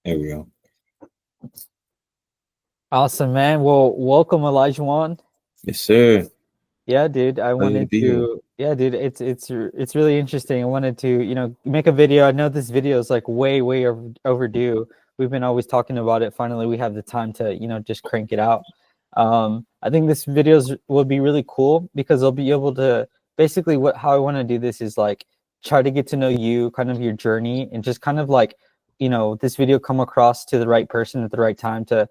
There we go. Awesome, man. Well, welcome, Alyjawan. Yes, sir. Yeah, dude. I Pleasure to wanted be here. to. Yeah, dude. It's really interesting. I wanted to, make a video. I know this video is like way overdue. We've been always talking about it. Finally, we have the time to, just crank it out. I think this videos will be really cool because I'll be able to basically how I want to do this is like try to get to know you, kind of your journey, and just kind of like, this video come across to the right person at the right time to,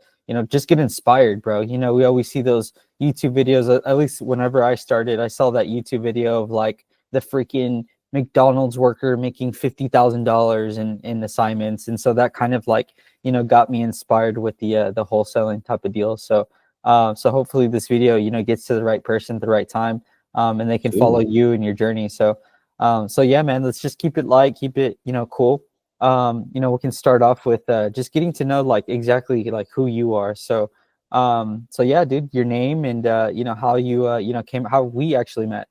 just get inspired, bro. We always see those YouTube videos. At least whenever I started, I saw that YouTube video of like the freaking McDonald's worker making $50,000 in assignments, and so that kind of like got me inspired with the wholesaling type of deal. So hopefully this video gets to the right person at the right time, and they can follow Absolutely. you in your journey. So yeah, man, let's just keep it light, keep it cool. We can start off with just getting to know like exactly like who you are. So yeah, dude, your name and how you how we actually met.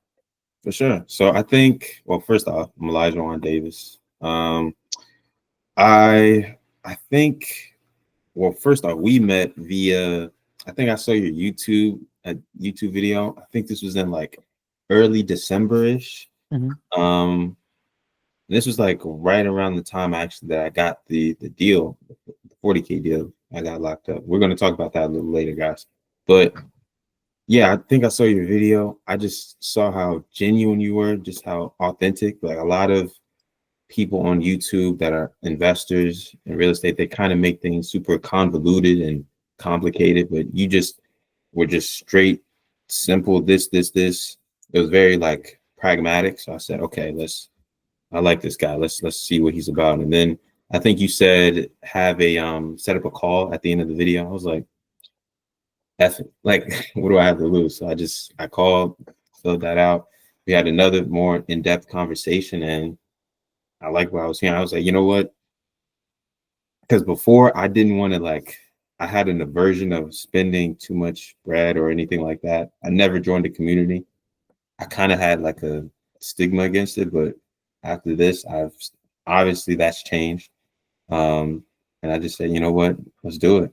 For sure. So I think, well, first off, I'm Alyjawan Davis. I think, well, first off, we met via, I think I saw your YouTube video. I think this was in like early December-ish. Mhm. Um, this was like right around the time actually that I got the deal, the 40K deal. I got locked up. We're going to talk about that a little later, guys. But yeah, I think I saw your video. I just saw how genuine you were, just how authentic. Like a lot of people on YouTube that are investors in real estate, they kind of make things super convoluted and complicated, but you just were just straight, simple, this. It was very like pragmatic. So I said, okay, I like this guy. Let's see what he's about. And then I think you said have a set up a call at the end of the video. I was like, F it. Like, what do I have to lose? So I called, filled that out. We had another more in-depth conversation, and I like what I was hearing. I was like, you know what? Because before I didn't want to like, I had an aversion of spending too much bread or anything like that. I never joined a community. I kind of had like a stigma against it, but after this, I've obviously that's changed. Um, and I just said, you know what? Let's do it.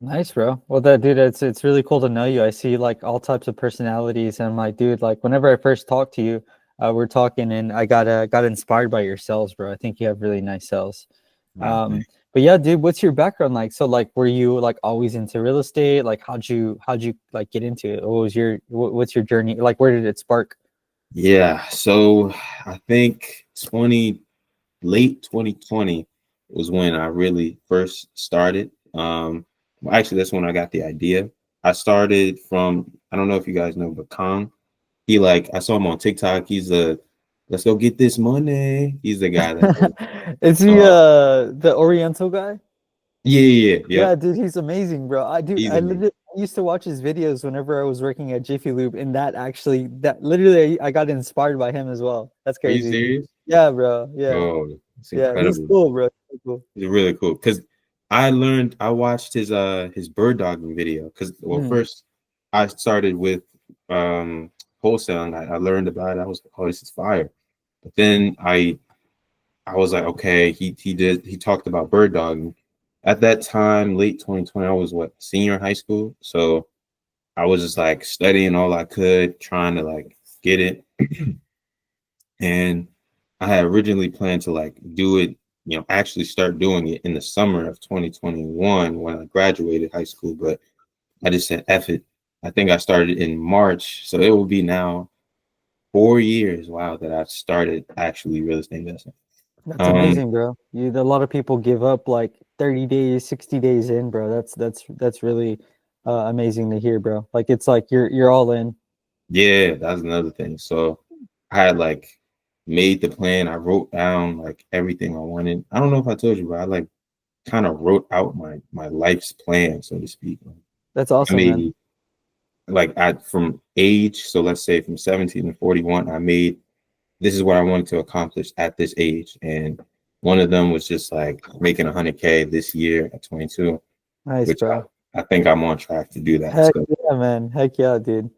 Nice, bro. Well, that dude, it's really cool to know you. I see like all types of personalities, and I'm like, dude, like whenever I first talked to you, we're talking, and I got inspired by your sales, bro. I think you have really nice sales. Man. But yeah, dude, what's your background like? So like, were you like always into real estate? Like, how'd you like get into it? What's your journey? Like, where did it spark? Yeah. So I think late 2020 was when I really first started. Well, actually, that's when I got the idea. I started from, I don't know if you guys know, but Kong. He like, I saw him on TikTok. He's a, let's go get this money. He's the guy that, Is he uh, the Oriental guy? yeah. Yeah, dude, he's amazing, bro. He's I amazing. literally used to watch his videos whenever I was working at Jiffy Lube, and that literally I got inspired by him as well. That's Are you crazy. serious? Yeah, bro. Yeah, Oh, it's yeah, he's incredible. cool, bro. He's cool. It's really cool because I watched his bird dogging video because well Mm. first I started with wholesaling. I learned about it. I was like, oh, this is fire. But then I was like, okay, he talked about bird dogging. At that time, late 2020, I was what, senior in high school. So I was just like studying all I could, trying to like get it. And I had originally planned to like do it, actually start doing it in the summer of 2021 when I graduated high school. But I just said, F it. I think I started in March. So it will be now 4 years, wow, that I've started actually real estate investing. That's Um, amazing, bro. A lot of people give up like 30 days, 60 days in, bro. That's really amazing to hear, bro. Like it's like you're all in. yeah, that's another thing. So I had like made the plan. I wrote down like everything I wanted. I don't know if I told you, but I like kind of wrote out my life's plan, so to speak. That's I awesome, man. made like I from age, so let's say from 17 to 41, I made this is what I wanted to accomplish at this age. And one of them was just like making 100K this year at 22, Nice, which bro. I think I'm on track to do that. Heck So yeah, man. Heck yeah, dude.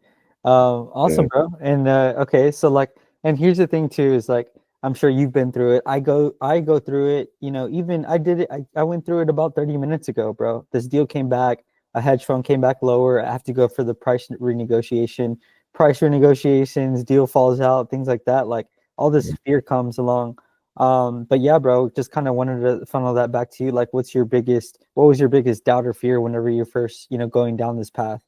yeah. Awesome, bro. And okay, so like, and here's the thing too, is like, I'm sure you've been through it. I go through it. You know, even I did it. I went through it about 30 minutes ago, bro. This deal came back. A hedge fund came back lower. I have to go for the price renegotiations, deal falls out, things like that. Like all this fear comes along. But yeah, bro, just kind of wanted to funnel that back to you. Like, what was your biggest doubt or fear whenever you're first, going down this path?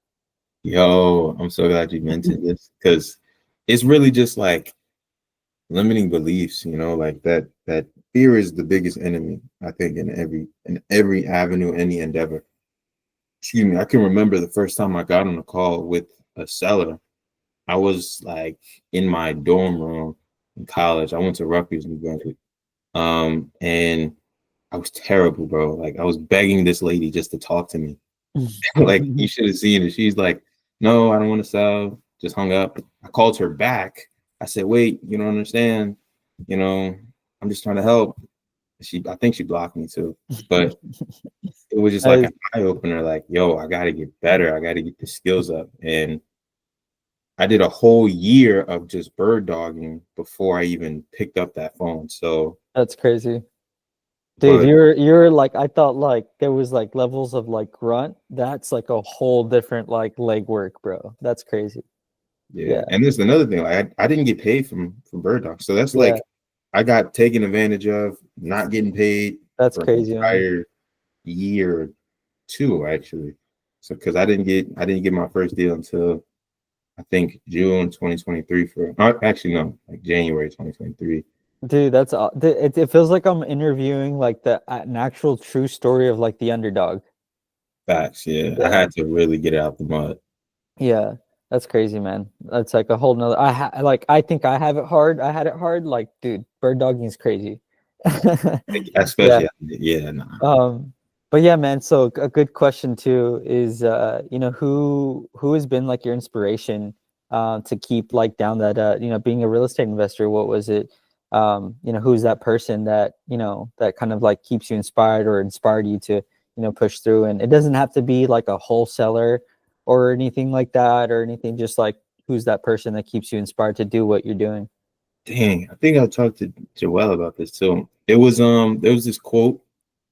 Yo, I'm so glad you mentioned this because it's really just like limiting beliefs, like that fear is the biggest enemy, I think, in every avenue, any endeavor. Excuse me. I can remember the first time I got on a call with a seller. I was like in my dorm room in college. I went to Rutgers, New Brunswick. And I was terrible, bro. Like I was begging this lady just to talk to me. Like you should have seen it. She's like, "No, I don't want to sell." Just hung up. I called her back. I said, "Wait, you don't understand. You know, I'm just trying to help." I think she blocked me too. But it was just like I, an eye opener. Like, yo, I got to get better. I got to get the skills up. And I did a whole year of just bird dogging before I even picked up that phone. So, that's crazy. Dude, but you're like, I thought like there was like levels of like grunt. That's like a whole different like leg work, bro. That's crazy. yeah, Yeah, and there's another thing. Like I didn't get paid from bird dog, so that's yeah, like I got taken advantage of, not getting paid that's for an crazy, man. entire year or two actually. So because I didn't get my first deal until I think June 2023 actually no, like January 2023. Dude, it feels like I'm interviewing like an actual true story of like the underdog. Facts, yeah. I Yeah. had to really get it out the mud. Yeah, that's crazy, man. That's like a whole nother. I think I have it hard. I had it hard. Like, dude, bird dogging is crazy. Like, Yeah. especially yeah, nah. Um, but yeah, man. So a good question too is, who has been like your inspiration, to keep like down that, being a real estate investor. What was it? Who's that person that that kind of like keeps you inspired or inspired you to push through? And it doesn't have to be like a wholesaler or anything like that or anything. Just like who's that person that keeps you inspired to do what you're doing? Dang, I think I talked to Joelle about this too. There was this quote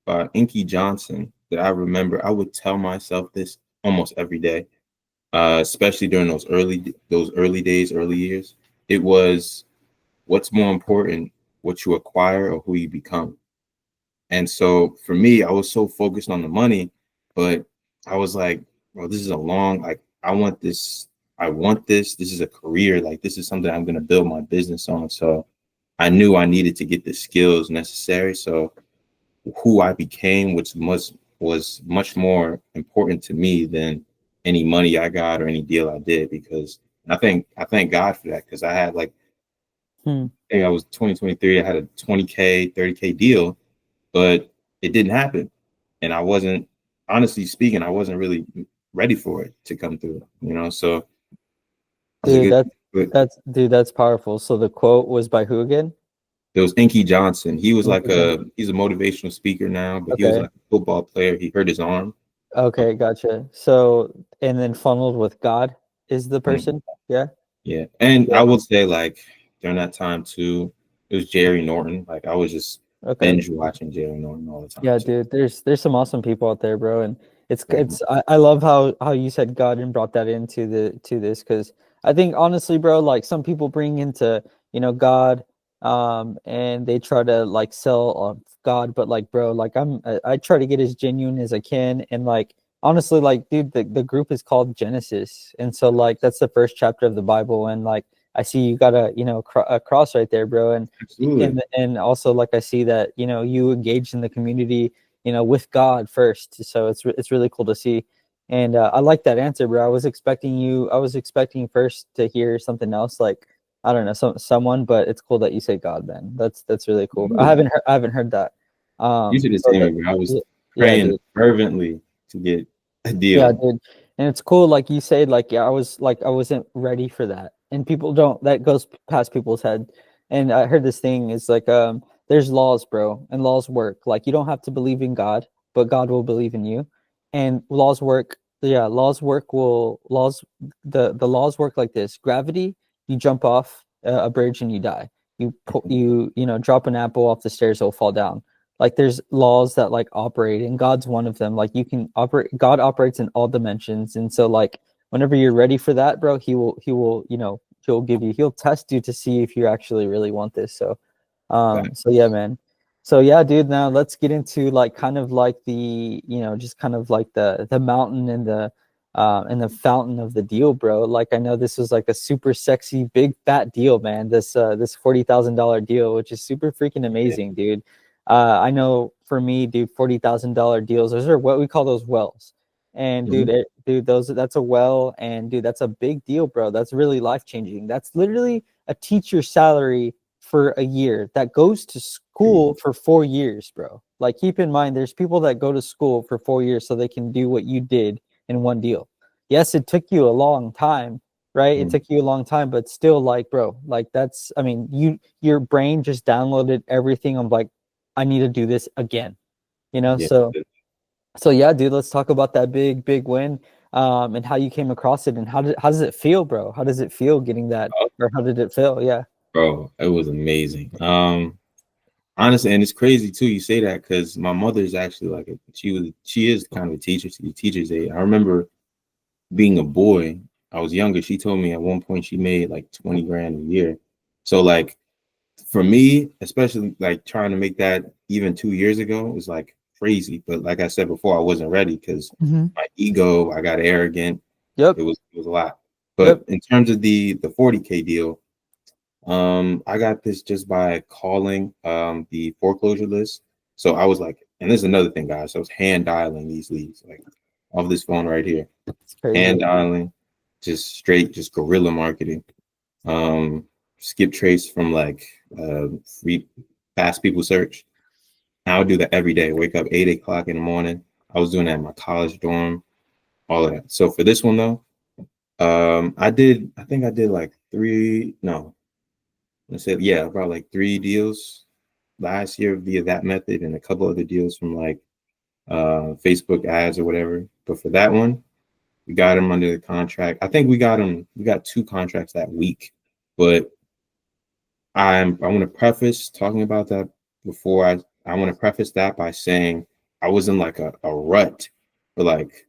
by Inky Johnson that I remember. I would tell myself this almost every day, especially during those early days, early years. It was, what's more important, what you acquire or who you become. And so for me, I was so focused on the money, but I was like, well, this is like, I want this. I want this. This is a career. Like, this is something I'm going to build my business on. So I knew I needed to get the skills necessary. So who I became, which was much more important to me than any money I got or any deal I did, because I thank God for that, because I had like, Hmm. I think I was 2023, I had a 20K, 30K deal, but it didn't happen. And I wasn't, honestly speaking, I wasn't really ready for it to come through. So it was a Dude, good, that's but that's dude, that's powerful. So the quote was by who again? there was Inky Johnson. He was like Inky Johnson. he's a motivational speaker now, but he was Okay. like a football player. He hurt his arm. Okay, gotcha. So, and then funneled with God is the Um, person. Yeah. Yeah. And I Yeah. would say, like, during that time too, it was Jerry Norton. Like, I was just Okay. binge watching Jerry Norton all the time Yeah, too. dude. There's some awesome people out there, bro. And it's Mhm. it's I love how you said God and brought that into this because I think honestly, bro, like some people bring into God, and they try to like sell on God, but like, bro, like I try to get as genuine as I can, and like honestly, like, dude, the group is called Genesis, and so like that's the first chapter of the Bible, and like I see you got a cross right there, bro, Absolutely. and also like I see that you engage in the community with God first, so it's really cool to see. And I like that answer, bro. I was expecting first to hear something else, like I don't know, someone, but it's cool that you say God, man. That's really cool. Yeah. I haven't heard that. You should have So seen that, me, bro. I was yeah, praying dude. fervently to get a Yeah, deal. dude. And it's cool, like you said, like, yeah, I wasn't ready for that. And people don't, that goes past people's head. And I heard this thing is like, there's laws, bro, and laws work. Like you don't have to believe in God, but God will believe in you. And laws work, yeah, laws the laws work like this. Gravity, you jump off a bridge and you die. you know, drop an apple off the stairs, it'll fall down. Like there's laws that like operate, and God's one of them. Like you can operate, God operates in all dimensions, and so like whenever you're ready for that, bro, he will you know, he'll test you to see if you actually really want this. So so yeah, man. So yeah, dude, now let's get into like kind of like the, you know, just kind of like the mountain and the fountain of the deal, bro. Like I know this was like a super sexy big fat deal, man. This $40,000 deal, which is super freaking Yeah. amazing, dude. I know for me, dude, $40,000 deals, those are what we call those wells. And dude, Mhm. dude, that's a well, and dude, that's a big deal, bro. That's really life changing. That's literally a teacher's salary for a year that goes to school for 4 years, bro. Like keep in mind, there's people that go to school for 4 years so they can do what you did in one deal. Yes, it took you a long time, right? It Mhm. took you a long time, but still, like, bro, like that's, I mean, your brain just downloaded everything. I'm like, I need to do this again, you know? Yeah. So yeah, dude, let's talk about that big win, and how you came across it, and how does it feel, bro? How does it feel getting that, or how did it feel? Yeah. Bro, it was amazing. Honestly, and it's crazy too. You say that because my mother is actually like she is kind of a teacher. She teaches aide. I remember being a boy. I was younger. She told me at one point she made like 20 grand a year. So like for me, especially like trying to make that even 2 years ago was like crazy. But like I said before, I wasn't ready because Mm-hmm. my ego, I got arrogant. Yep. It was a lot. Yep. But in terms of the 40K deal, I got this just by calling the foreclosure list. So I was like, and this is another thing, guys. So I was hand dialing these leads, like off this phone right here. It's crazy. Hand dialing, just straight, just guerrilla marketing. Um, skip trace from like free fast people search. I would do that every day. Wake up 8 o'clock in the morning. I was doing that in my college dorm, all of that. So for this one though, I think I did like three, no, I said, yeah, about like 3 deals last year via that method and a couple other deals from like Facebook ads or whatever. But for that one, we got him under the contract. I think we got 2 contracts that week. But I want to preface talking about that before I want to preface that by saying I was in like a rut for like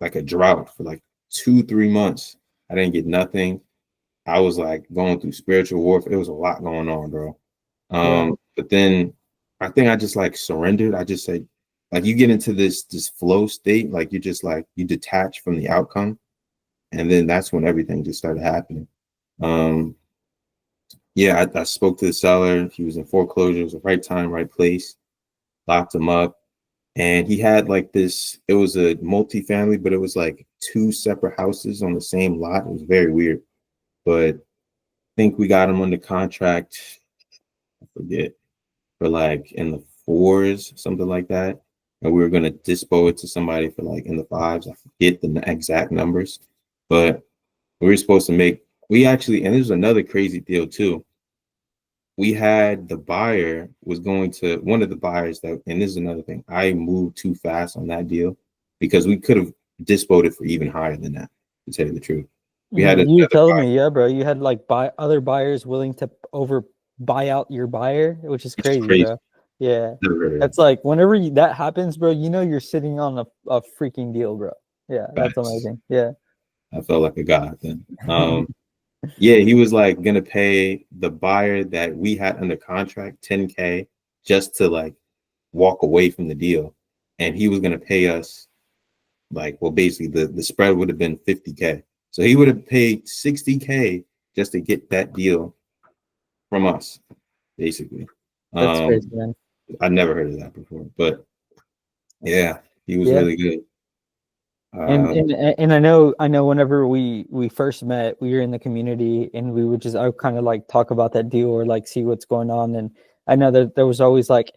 a drought for like 2, 3 months. I didn't get nothing. I was like going through spiritual warfare. It was a lot going on, bro. Yeah. But then I think I just like surrendered. I just said, like you get into this flow state, like you just like you detach from the outcome, and then that's when everything just started happening. Um, yeah, I spoke to the seller. He was in foreclosure. It was the right time, right place. Locked him up, and he had like this. It was a multi-family, but it was like 2 separate houses on the same lot. It was very weird, but I think we got him under contract. I forget for like in the fours, something like that. And we were gonna dispo it to somebody for like in the fives. I forget the exact numbers, but we were supposed to make. We actually, and there's another crazy deal too. We had the buyer was going to one of the buyers that, and this is another thing. I moved too fast on that deal because we could have disposed it for even higher than that. To tell you the truth, we had You were another telling buyer. me, yeah, bro. You had like other buyers willing to over buy out your buyer, which is It's crazy, crazy. bro. Yeah, Never heard of that's like whenever that happens, bro. You know you're sitting on a freaking deal, bro. Yeah, that. that's Facts. amazing. Yeah. I felt like a god then. Yeah, he was like gonna pay the buyer that we had under contract 10K just to like walk away from the deal. And he was gonna pay us like, well, basically the spread would have been 50K. So he would have paid 60K just to get that deal from us, basically. That's crazy, Um, man. I never heard of that before, but yeah, he was Yeah. really good. And Um, and and I know whenever we first met, we were in the community, and we would just I would kind of like talk about that deal or like see what's going on. And I know that there was always like,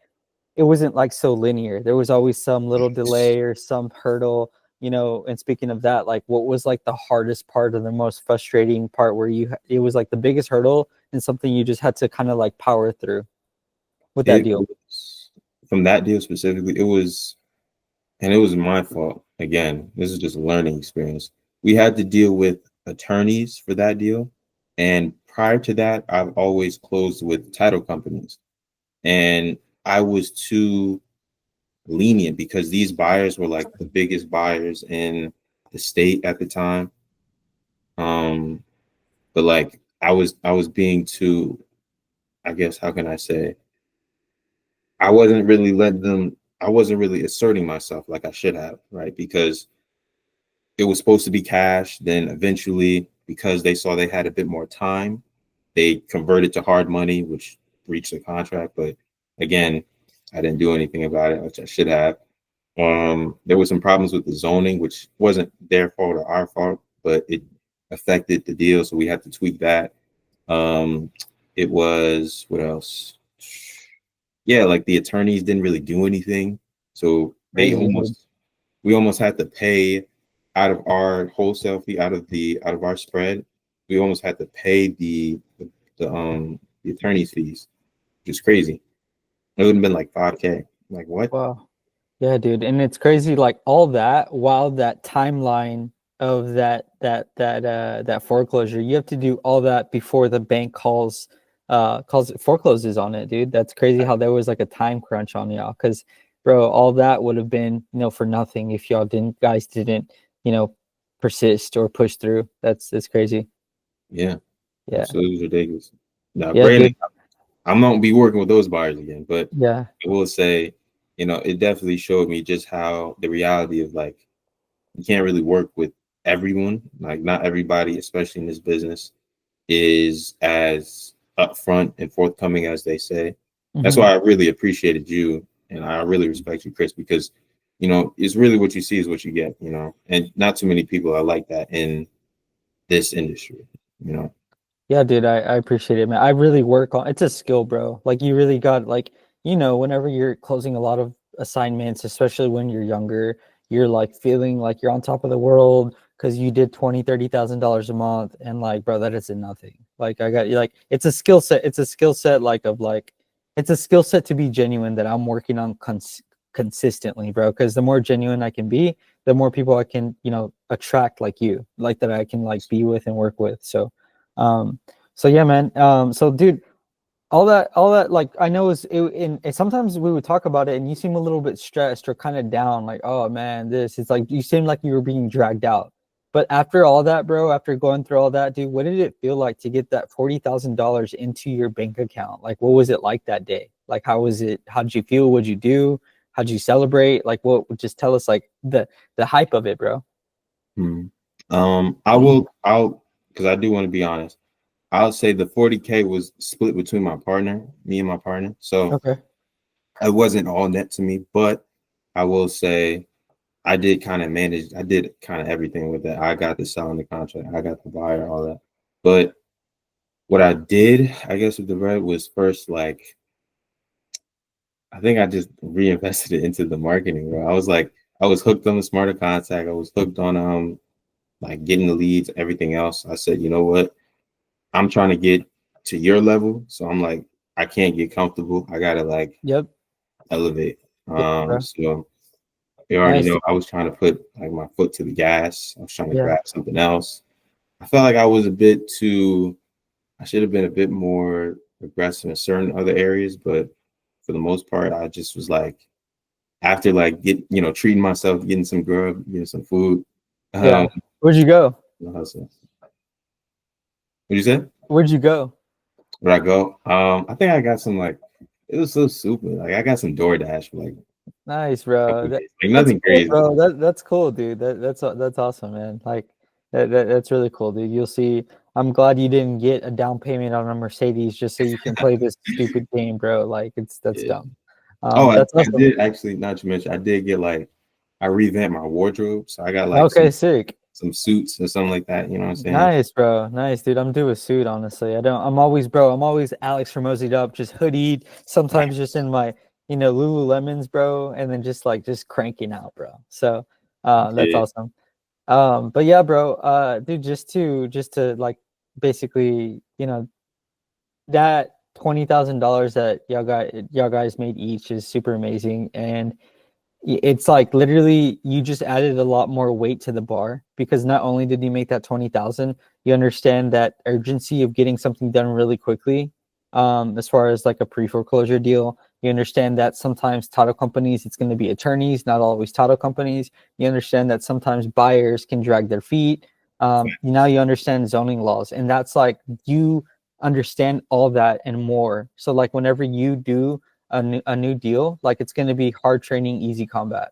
it wasn't like so linear. There was always some little delay or some hurdle, you know. And speaking of that, like what was like the hardest part or the most frustrating part where it was like the biggest hurdle and something you just had to kind of like power through with that it deal? was from that deal specifically, it was. And it was my fault. Again, this is just a learning experience. We had to deal with attorneys for that deal and prior to that, I've always closed with title companies, and I was too lenient because these buyers were like the biggest buyers in the state at the time. Um, but like I was being too, I guess, how can I say? I wasn't really letting them. I wasn't really asserting myself like I should have, right? Because it was supposed to be cash. Then eventually, because they saw they had a bit more time, they converted to hard money, which breached the contract. But again, I didn't do anything about it, which I should have. There was some problems with the zoning, which wasn't their fault or our fault, but it affected the deal, so we had to tweak that. Um, it was what else? Yeah, like the attorneys didn't really do anything, so Crazy, dude. we almost had to pay out of our wholesale fee, out of our spread. We almost had to pay the attorney's fees, which is crazy. It would have been like 5K. Like what? Wow. Yeah, dude, and it's crazy. Like all that, while that timeline of that foreclosure, you have to do all that before the bank calls it forecloses on it, dude. That's crazy how there was like a time crunch on y'all. Because, bro, all that would have been for nothing if y'all didn't you know persist or push through. That's crazy. Yeah, Yeah, absolutely ridiculous. Now, yeah, granted, dude. I'm not gonna be working with those buyers again, but Yeah, I will say, it definitely showed me just how the reality of like you can't really work with everyone. Like not everybody, especially in this business, is as upfront and forthcoming as they say. That's hmm why I really appreciated you and I really respect you, Chris, because it's really what you see is what you get, and not too many people are like that in this industry, you know. Yeah, dude, I appreciate it, man. I really work on it's a skill, bro. Like you really got like, whenever you're closing a lot of assignments, especially when you're younger, you're like feeling like you're on top of the world because you did 20, $30,000 a month. And like, bro, that isn't nothing. Like I got you like it's a skill set. It's a skill set it's a skill set to be genuine that I'm working on consistently, bro. Because the more genuine I can be, the more people I can, attract like you, like that I can like be with and work with. Um, so yeah, man. So dude, all that, like I know sometimes we would talk about it, and you seem a little bit stressed or kind of down, like, oh man, this. It's like you seem like you were being dragged out. But after all that, bro, after going through all that, dude, what did it feel like to get that $40,000 into your bank account? Like, what was it like that day? Like, how was it? How did you feel? What'd you do? How'd you celebrate? Like, what? Just tell us, like the hype of it, bro. Hmm. I'll because I do want to be honest. I'll say the 40K was split between me and my partner. So Okay. it wasn't all net to me, but I will say I did kind of manage, I did kind of everything with that. I got the selling the contract, I got the buyer, all that. But what I did, I guess, with the red was first like I think I just reinvested it into the marketing, bro. I was hooked on the smarter contact. I was hooked on like getting the leads, everything else. I said, you know what? I'm trying to get to your level. So I'm like, I can't get comfortable. I gotta like Yep. elevate. Yeah, bro. So you already Nice. know I was trying to put like my foot to the gas. I was trying to Yeah. grab something else. I felt like I was a bit too, I should have been a bit more aggressive in certain other areas, but for the most part, I just was like, after like treating myself, getting some grub, getting some food. Um, Yeah. Where'd you go? What'd you say? Where'd you go? Where I go? I think I got some like it was so stupid. Like I got some DoorDash for like Nice, a bro. couple of That, days. Like that's nothing cool, crazy. bro. That's cool, dude. That's awesome, man. Like that's really cool, dude. You'll see. I'm glad you didn't get a down payment on a Mercedes just so you can play this stupid game, bro. Like that's Yeah. dumb. Oh, That's I awesome. did actually, not to mention, I did get like I revamped my wardrobe. So I got like Okay, sick. some suits or something like that. You know what I'm saying? Nice, bro. Nice, dude. I'm due a suit, honestly. I don't. I'm always Alex Hermosied up, just hoodied. Sometimes just in my, Lululemons, bro, and then just cranking out, bro. So, that's Yeah. awesome. But yeah, bro. Dude, just to like basically, that $20,000 that y'all guys made each is super amazing, and it's like literally you just added a lot more weight to the bar because not only did you make that 20,000, You understand that urgency of getting something done really quickly. As far as like a pre-foreclosure deal, you understand that sometimes title companies, it's going to be attorneys, not always title companies. You understand that sometimes buyers can drag their feet. Now you understand zoning laws, and that's like you understand all that and more. So like whenever you do a new deal, like it's going to be hard training, easy combat.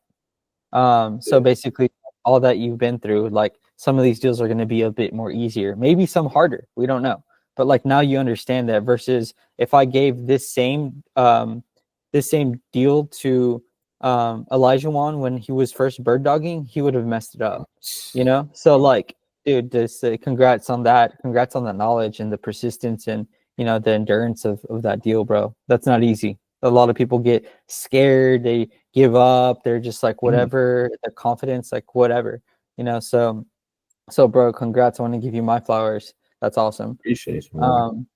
So basically, all that you've been through, like some of these deals are going to be a bit more easier, maybe some harder. We don't know, but like now you understand that. Versus if I gave this same deal to Alyjawan when he was first bird dogging, he would have messed it up, you know. So like, dude, just congrats on that. Congrats on the knowledge and the persistence and the endurance of that deal, bro. That's not easy. A lot of people get scared, they give up, they're just like whatever, the confidence, like whatever, so bro, congrats. I want to give you my flowers. That's awesome. Appreciate you, man. um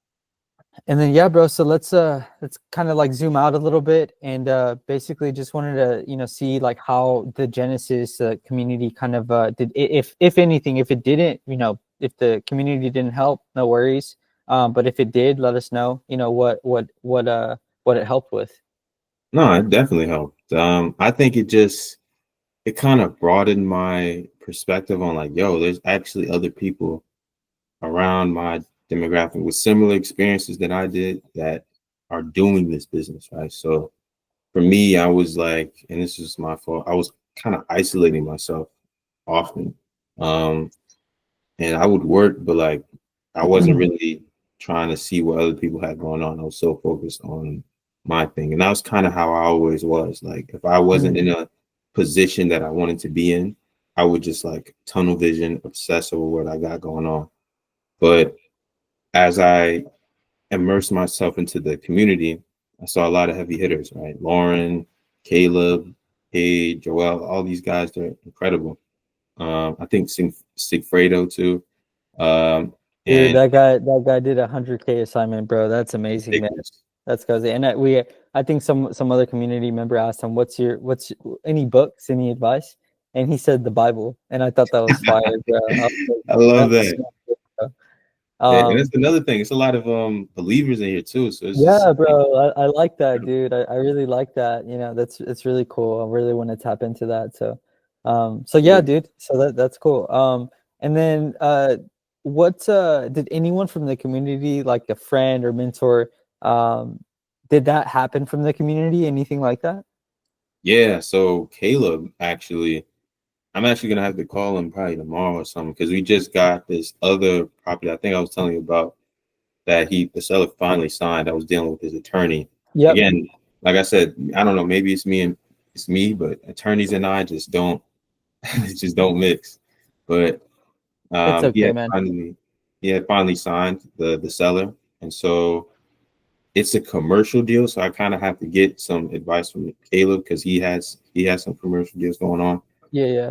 and then yeah, bro, so let's kind of like zoom out a little bit and basically just wanted to see like how the Genesis community kind of did, if anything, if it didn't, if the community didn't help, no worries. But if it did, let us know, what it helped with. No, it definitely helped. I think it kind of broadened my perspective on like, yo, there's actually other people around my demographic with similar experiences that I did that are doing this business, right? So for me, I was like, and this is my fault, I was kind of isolating myself often. Um, and I would work, but like I wasn't really trying to see what other people had going on. I was so focused on my thing. And that was kind of how I always was. Like if I wasn't in a position that I wanted to be in, I would just like tunnel vision, obsess over what I got going on. But as I immersed myself into the community, I saw a lot of heavy hitters, right? Lauren, Caleb, Paige, Joel, all these guys, they're incredible. I think Sigfredo too. Dude, And that guy did 100K assignment, bro. That's amazing, man. ridiculous. That's crazy. And I think some other community member asked him, what's any books, any advice? And he said the Bible. And I thought that was fire, bro. I was like, I love that's that. so good, bro. And that's another thing. It's a lot of believers in here too. So it's just Yeah, bro. I like that, dude. I really like that. It's really cool. I really want to tap into that. So yeah, dude. So that's cool. And then what did anyone from the community, like a friend or mentor, um, did that happen from the community? Anything like that? yeah. So Caleb actually, I'm actually gonna have to call him probably tomorrow or something because we just got this other property. I think I was telling you about that the seller finally signed. I was dealing with his attorney. Yep. Again, like I said, I don't know, maybe it's me, but attorneys and I just don't it just don't mix. But It's he okay, had man. finally signed the seller. And so it's a commercial deal. So I kind of have to get some advice from Caleb because he has some commercial deals going on. Yeah, yeah.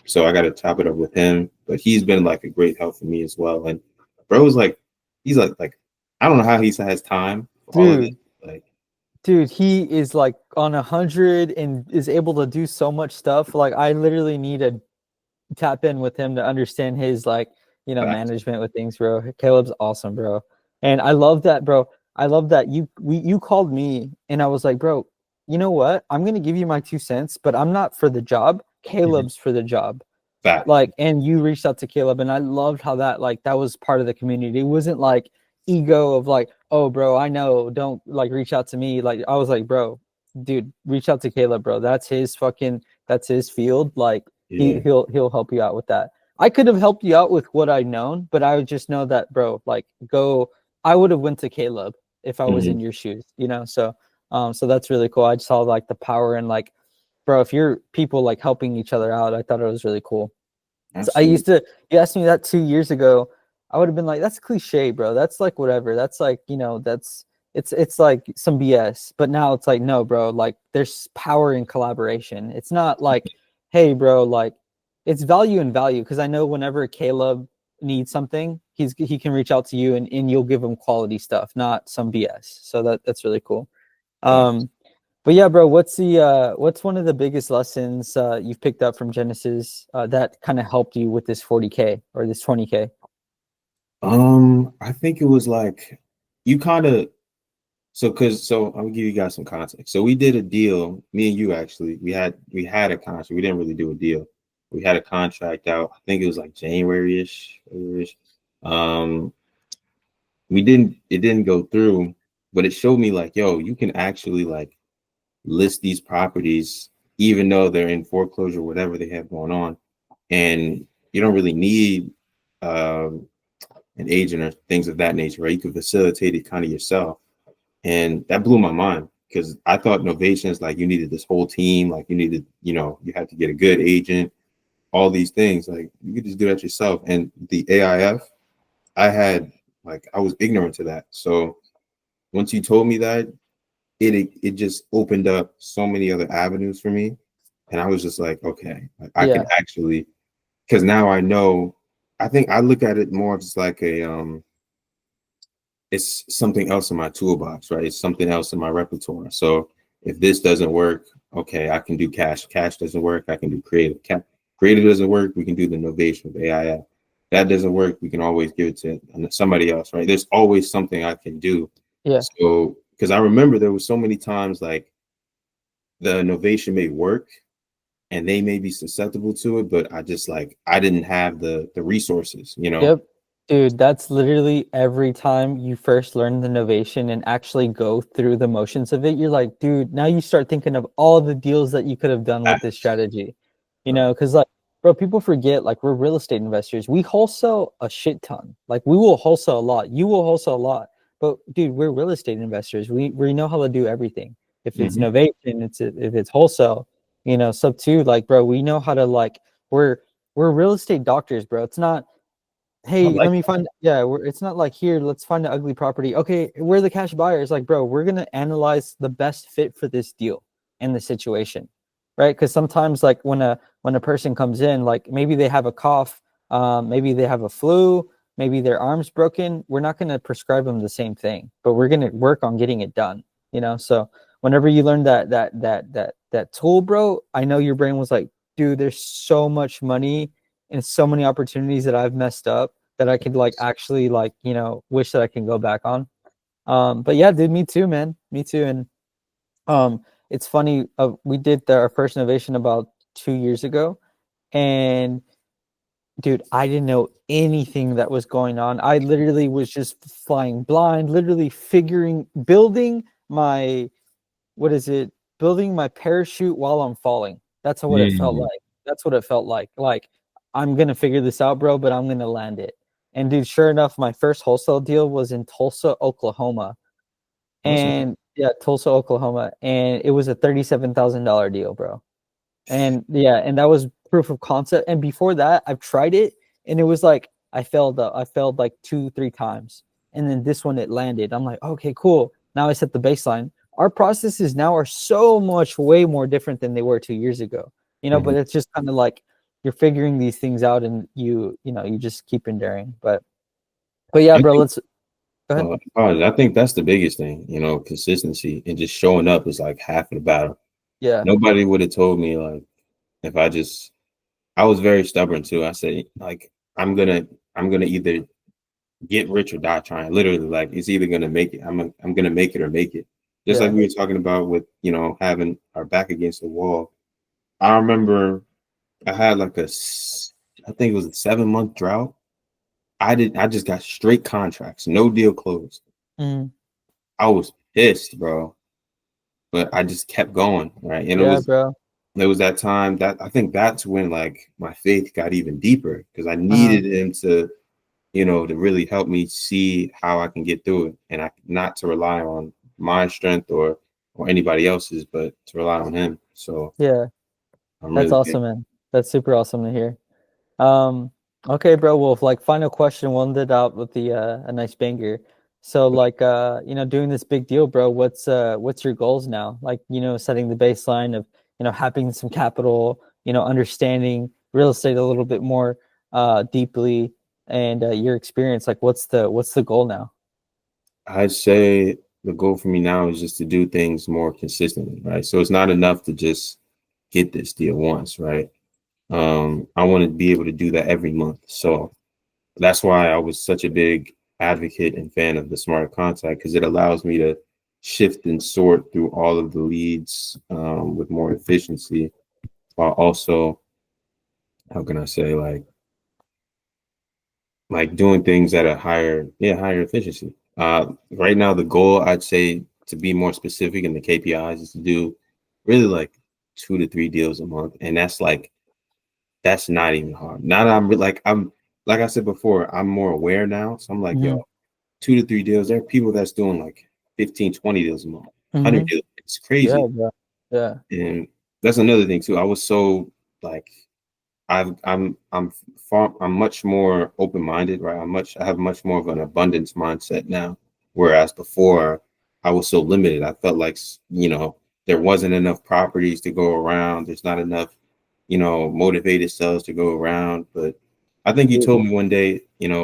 So I got to chop it up with him, but he's been like a great help for me as well. And bro is like, he's like, I don't know how he has time for all of this. Dude, Like, he is like on 100 and is able to do so much stuff. Like I literally need to tap in with him to understand his like facts. management with things, bro. Caleb's awesome, bro. And I love that, bro. I love that you called me and I was like, bro, you know what, I'm gonna give you my 2 cents, but I'm not for the job. Mhm. Caleb's for the job. Facts. Like, and you reached out to Caleb, and I loved how that was part of the community. It wasn't like ego of like, oh bro, I know, don't like reach out to me. Like I was like, bro, dude, reach out to Caleb, bro. That's his field. Like Yeah. he'll help you out with that. I could have helped you out with what I known, but I would just know that, bro, like go. I would have went to Caleb if I was in Mhm. your shoes, so that's really cool. I just saw like the power and like, bro, if you're people like helping each other out, I thought it was really cool. So Absolutely. you asked me that 2 years ago, I would have been like, that's cliche, bro. That's like whatever. That's like, it's like some BS. But now it's like, no, bro, like there's power in collaboration. It's not like, hey, bro, like it's value and value. Cause I know whenever Caleb needs something, he can reach out to you and you'll give him quality stuff, not some BS. So that's really cool. Facts. Um, but yeah, bro, what's one of the biggest lessons you've picked up from Genesis that kind of helped you with this 40K or this 20K? I think it was like you kind of so I'm gonna give you guys some context. So we did a deal, me and you actually. We had a contract. We didn't really do a deal. We had a contract out. I think it was like January-ish. Um, we didn't it didn't go through, but it showed me like, yo, you can actually like list these properties even though they're in foreclosure, whatever they have going on, and you don't really need um an agent or things of that nature, right? You can facilitate it kind of yourself. And that blew my mind because I thought novations, like you needed this whole team, like you needed, you had to get a good agent, all these things. Like you could just do that yourself. And the AIF, I had like I was ignorant to that. So once you told me that, it just opened up so many other avenues for me. And I was just like, okay, like, I can Yeah. actually, because now I know. I think I look at it more as like it's something else in my toolbox, right? It's something else in my repertoire. So if this doesn't work, okay, I can do cash. Cash doesn't work, I can do creative. Creative doesn't work, we can do the innovation with AIF. That doesn't work, we can always give it to somebody else, right? There's always something I can do. Yeah. So, because I remember there was so many times like the innovation may work and they may be susceptible to it, but I didn't have the resources. Yep. Dude, that's literally every time you first learn the innovation and actually go through the motions of it, you're like, dude, now you start thinking of all the deals that you could have done with this strategy. Because like, bro, people forget like we're real estate investors. We wholesale a shit ton. Like we will wholesale a lot. You will wholesale a lot. But dude, we're real estate investors. We know how to do everything. If it's Mhm. innovation, if it's wholesale, sub two, like bro, we know how to like we're real estate doctors, bro. It's not, I hey, let like me find, yeah, it's not like, here, let's find an ugly property. Okay, we're the cash buyers. Like, bro, we're gonna analyze the best fit for this deal and the situation, right? Because sometimes like when a person comes in, like maybe they have a cough, maybe they have a flu, maybe their arm's broken, we're not gonna prescribe them the same thing, but we're gonna work on getting it done. So whenever you learn that tool, bro, I know your brain was like, dude, there's so much money and so many opportunities that I've messed up that I could like actually like, wish that I can go back on. But yeah, dude, me too, man. Me too. And it's funny, we did our first innovation about 2 years ago, and dude, I didn't know anything that was going on. I literally was just flying blind, literally building my, what is it? Building my parachute while I'm falling. That's what it felt Mm. like. That's what it felt like. Like, I'm gonna figure this out, bro, but I'm gonna land it. And dude, sure enough, my first wholesale deal was in Tulsa, Oklahoma. What's up? And yeah, Tulsa, Oklahoma. And it was a $37,000 deal, bro. And yeah, and that was proof of concept. And before that, I've tried it, and it was like I failed like 2, 3 times. And then this one, it landed. I'm like, okay, cool. Now I set the baseline. Our processes now are so much way more different than they were 2 years ago. Mhm. But it's just kind of like you're figuring these things out, and you just keep enduring. But yeah, I bro, think let's go ahead. I think that's the biggest thing, consistency and just showing up is like half of the battle. Yeah. Nobody would have told me like if I was very stubborn too. I said like I'm gonna either get rich or die trying. Literally, like it's either gonna make it. I'm gonna make it or make it. Just like Yeah. we were talking about with having our back against the wall. I remember I had like I think it was a 7 month drought. I just got straight contracts, no deal closed. Mhm. I was pissed, bro, but I just kept going, right? And it Yeah, was bro. there was that time that I think that's when like my faith got even deeper because I Uh-huh. needed him to really help me see how I can get through it and not to rely on my strength or anybody else's, but to rely on him. So Yeah. I'm That's really thankful. awesome, man. That's super awesome to hear. Um, okay, bro. Well, like final question, we'll end it out with the a nice banger. So like doing this big deal, bro, what's your goals now? Like, setting the baseline of, having some capital, understanding real estate a little bit more deeply, and your experience, like what's the goal now? I'd say the goal for me now is just to do things more consistently, right? So it's not enough to just get this deal once, right? I want to be able to do that every month. So that's why I was such a big advocate and fan of the smart contact, because it allows me to shift and sort through all of the leads with more efficiency, while also, how can I say, like doing things at a higher efficiency. Right now, the goal, I'd say, to be more specific in the KPIs, is to do really like 2 to 3 deals a month, and that's not even hard. Now that I'm like I said before, I'm more aware now, so I'm like, yo, Mm-hmm. 2 to 3 deals. There are people that's doing like 15, 20 deals a month, 100 Mm-hmm. deals. It's Yeah, crazy, bro. Yeah. and that's another thing too. I was so like I'm much more open minded, right? I have much more of an abundance mindset now, whereas before I was so limited. I felt like there wasn't enough properties to go around. There's not enough motivated sellers to go around. But I think you told me one day,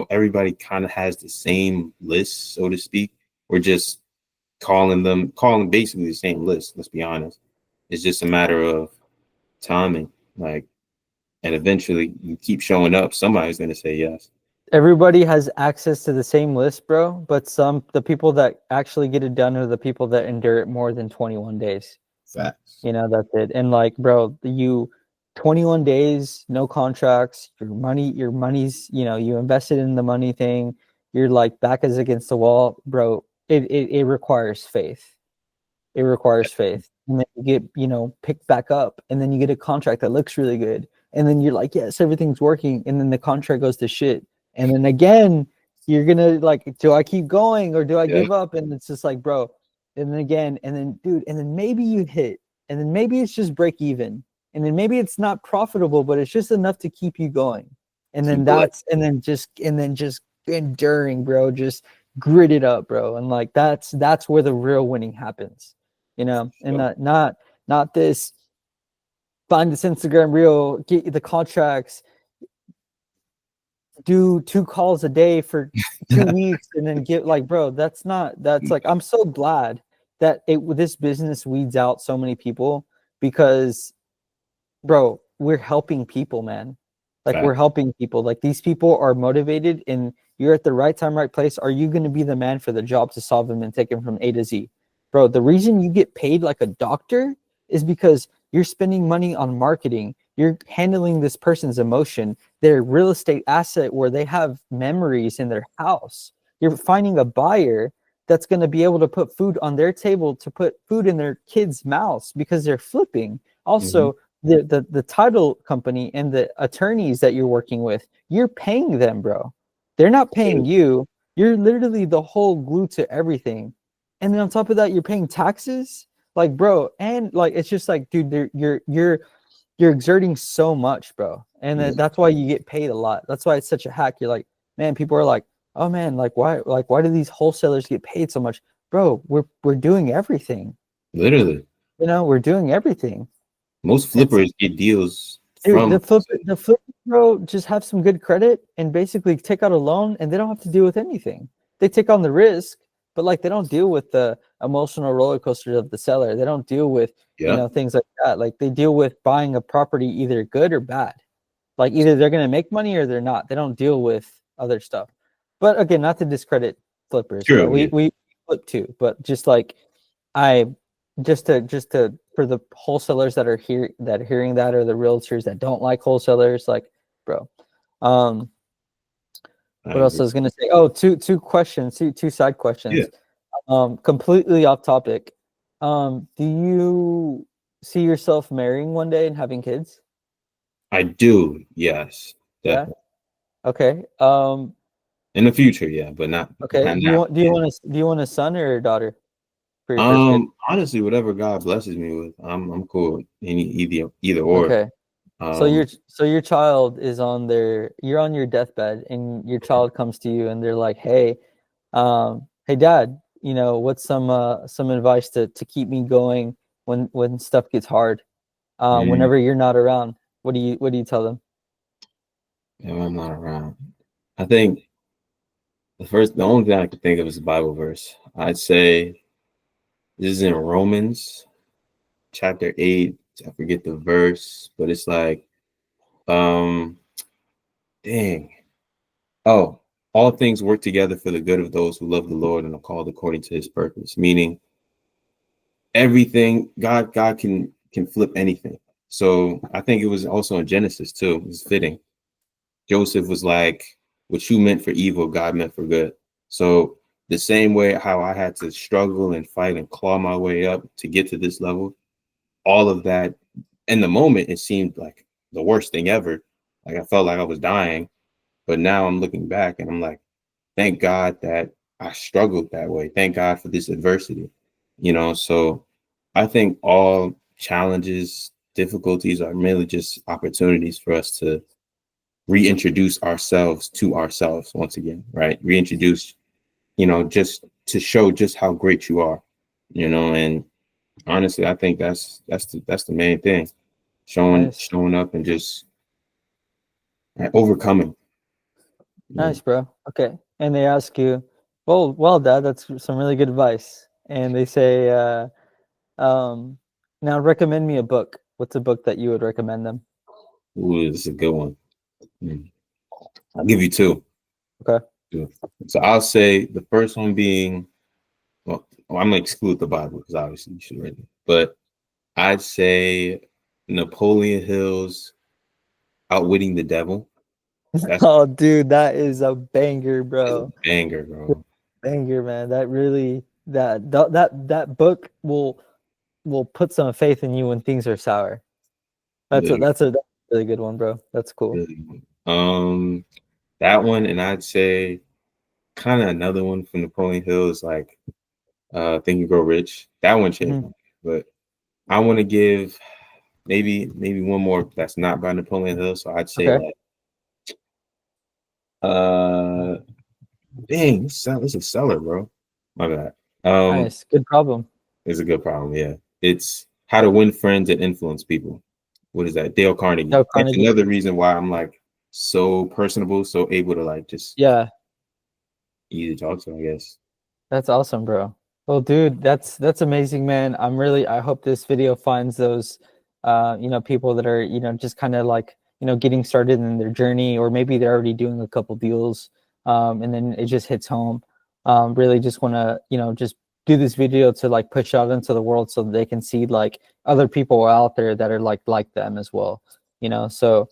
everybody kind of has the same list, so to speak. We're just calling basically the same list. Let's be honest. It's just a matter of timing. Like, and eventually you keep showing up, somebody's going to say yes. Everybody has access to the same list, bro, but the people that actually get it done are the people that endure it more than 21 days. Facts. That's it. And like, bro, 21 days, no contracts, your money's, you invested in the money thing, you're like back as against the wall, bro. It requires faith. It requires faith. And then you get, picked back up, and then you get a contract that looks really good. And then you're like, yes, everything's working. And then the contract goes to shit. And then again, you're gonna like, do I keep going or do I Yeah. give up? And it's just like, bro. And then again, and then dude, and then maybe you hit, and then maybe it's just break even. And then maybe it's not profitable, but it's just enough to keep you going. And then Keep going. and then just enduring, bro. Just grit it up, bro. And like that's where the real winning happens. And Sure. not this find this Instagram reel, get the contracts, do 2 calls a day for 2 weeks, and then get like, bro, that's like, I'm so glad that this business weeds out so many people, because bro, we're helping people, man. Like, we're Fact. helping people. Like, these people are motivated, and you're at the right time, right place. Are you going to be the man for the job to solve them and take them from A to Z? Bro, the reason you get paid like a doctor is because you're spending money on marketing. You're handling this person's emotion, their real estate asset where they have memories in their house. You're finding a buyer that's going to be able to put food on their table, to put food in their kids' mouths because they're flipping. Mhm. Also, the title company and the attorneys that you're working with, you're paying them, bro. They're not paying you. You're literally the whole glue to everything. And then on top of that, you're paying taxes, like, bro. And like, it's just like, dude, you're exerting so much, bro. And Yeah. that's why you get paid a lot. That's why it's such a hack. You're like, man, people are like, oh man, why do these wholesalers get paid so much? Bro, we're doing everything. Literally, We're doing everything. most It's flippers get deals Dude, from. the flip bro, just have some good credit and basically take out a loan, and they don't have to deal with anything. They take on the risk, but like, they don't deal with the emotional roller coasters of the seller. They don't deal with, Yeah. things like that. Like, they deal with buying a property either good or bad. Like, either they're gonna make money or they're not. They don't deal with other stuff. But again, not to discredit flippers, bro. True. We Yeah. we flip too, but just like, I just to for the wholesalers that are hearing that, or the realtors that don't like wholesalers, like, bro. Um, I what else agree. I was gonna say? Oh, two questions, two side Yeah. questions. Completely off topic. Do you see yourself marrying one day and having kids? I do. Yes. Yeah. Definitely. Okay. In the future, yeah, but Okay. not now. Do you want a son or a daughter for your first kid? Honestly, whatever God blesses me with, I'm cool with either or. Okay. So Um, your child is you're on your deathbed, and your child comes to you and they're like, hey dad, what's some advice to keep me going when stuff gets hard? mm, Whenever you're not around, what do you tell them? yeah, I'm not around. I think the only thing I could think of is a Bible verse. I'd say this is in Romans chapter 8. I forget the verse, but it's like, um, dang. Oh, all things work together for the good of those who love the Lord and are called according to his purpose. Meaning everything, God can flip anything. So I think it was also in Genesis too. It's fitting. Joseph was like, what you meant for evil, God meant for good. So the same way how I had to struggle and fight and claw my way up to get to this level, all of that in the moment, it seemed like the worst thing ever. Like I felt like I was dying. But now I'm looking back and I'm like, thank God that I struggled that way. Thank God for this adversity. So I think all challenges, difficulties are merely just opportunities for us to reintroduce ourselves to ourselves once again, right? Reintroduce, just to show just how great you are, and honestly, I think that's the main thing. Showing Nice. showing up and just overcoming. Nice, bro. Okay. And they ask you, well, Dad, that's some really good advice. And they say, um, now recommend me a book. What's a book that you would recommend them? Ooh, this is a good one. Mm. I'll give you two. Okay. Two. So I'll say the first one being, I'm gonna exclude the Bible because obviously you should read it. But I'd say Napoleon Hill's Outwitting the Devil. That's Oh, dude, that is a banger, a bro. banger, bro. Banger, man. That really that book will put some faith in you when things are sour. Literally, That's a really good one, bro. That's cool. really. That one, and I'd say kind of another one from Napoleon Hill is like Think and Grow Rich. That one changed Mhm. me. But I want to give maybe one more that's not by Napoleon Hill. So I'd say Okay. like uh dang, this is a seller, bro. My bad. Nice. Good problem. It's a good problem, yeah. It's How to Win Friends and Influence People. What is that? Dale Carnegie. Dale That's Carnegie. another reason why I'm like so personable, so able to like just Yeah. easy talk to, I guess. That's awesome, bro. Well, dude, that's amazing, man. I hope this video finds those people that are, just kind of like, getting started in their journey, or maybe they're already doing a couple deals, and then it just hits home. Really just want to, just do this video to like push out into the world so that they can see like other people out there that are like them as well, so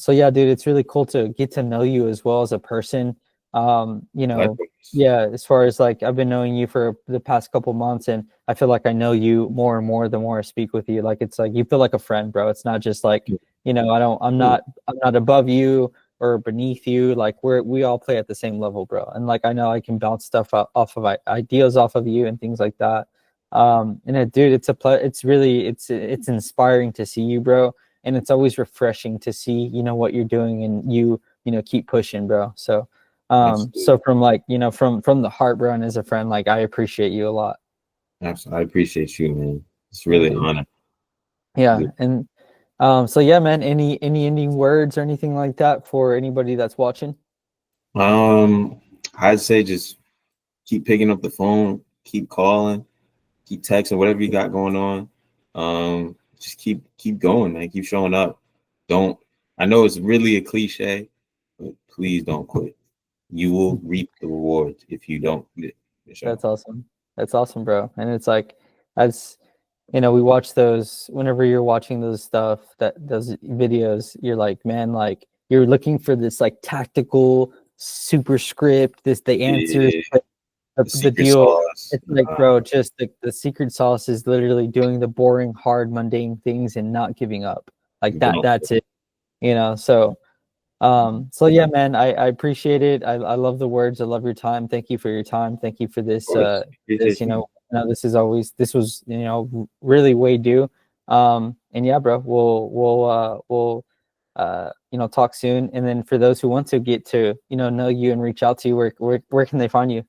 yeah, dude, it's really cool to get to know you as well as a person. Um, you know, Likewise. yeah, as far as like I've been knowing you for the past couple months, and I feel like I know you more and more the more I speak with you. Like it's like you feel like a friend, bro. It's not just like, I'm not above you or beneath you. Like we all play at the same level, bro. And like I know I can bounce stuff off of ideas off of you and things like that. Dude, it's inspiring to see you, bro. And it's always refreshing to see, what you're doing, and keep pushing, bro. So Absolutely. from like, from the heart, bro, and as a friend, like I appreciate you a lot. Absolutely. I appreciate you, man. It's Yeah, really an dude. honor. Yeah. And so yeah, man, any ending words or anything like that for anybody that's watching? Um, I'd say just keep picking up the phone, keep calling, keep texting, whatever you got going on. Just keep going, man. Keep showing up. Don't I know it's really a cliche, but please don't quit. You will reap the rewards if you don't quit. For sure. That's awesome. That's awesome, bro. And it's like, as we watch those whenever you're watching those videos, you're like, man, like you're looking for this like tactical super script, the answers, Yeah, the the secret deal. sauce. It's like, bro, just the secret sauce is literally doing the boring, hard, mundane things and not giving up. Like that. Don't That's it. So yeah, man, I appreciate it. I love the words. I love your time. Thank you for your time. Thank you for of course. this, Appreciate you. this was, really way due. And yeah, bro, we'll talk soon. And then for those who want to get to, know you and reach out to you, where can they find you?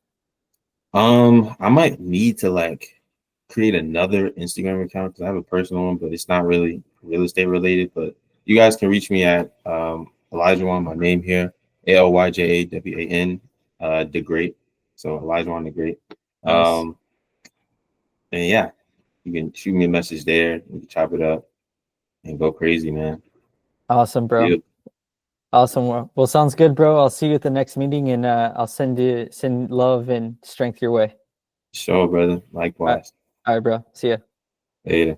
I might need to like create another Instagram account because I have a personal one, but it's not really real estate related. But you guys can reach me at Alyjawan, my name here, Alyjawan, the Great. So Alyjawan the Great. Nice. Um, and yeah, you can shoot me a message there. We can chop it up and go crazy, man. Awesome, bro. Yeah. Awesome. Well, sounds good, bro. I'll see you at the next meeting, and I'll send love and strength your way. Sure, brother. All right, Likewise. all right, bro. See ya. Later.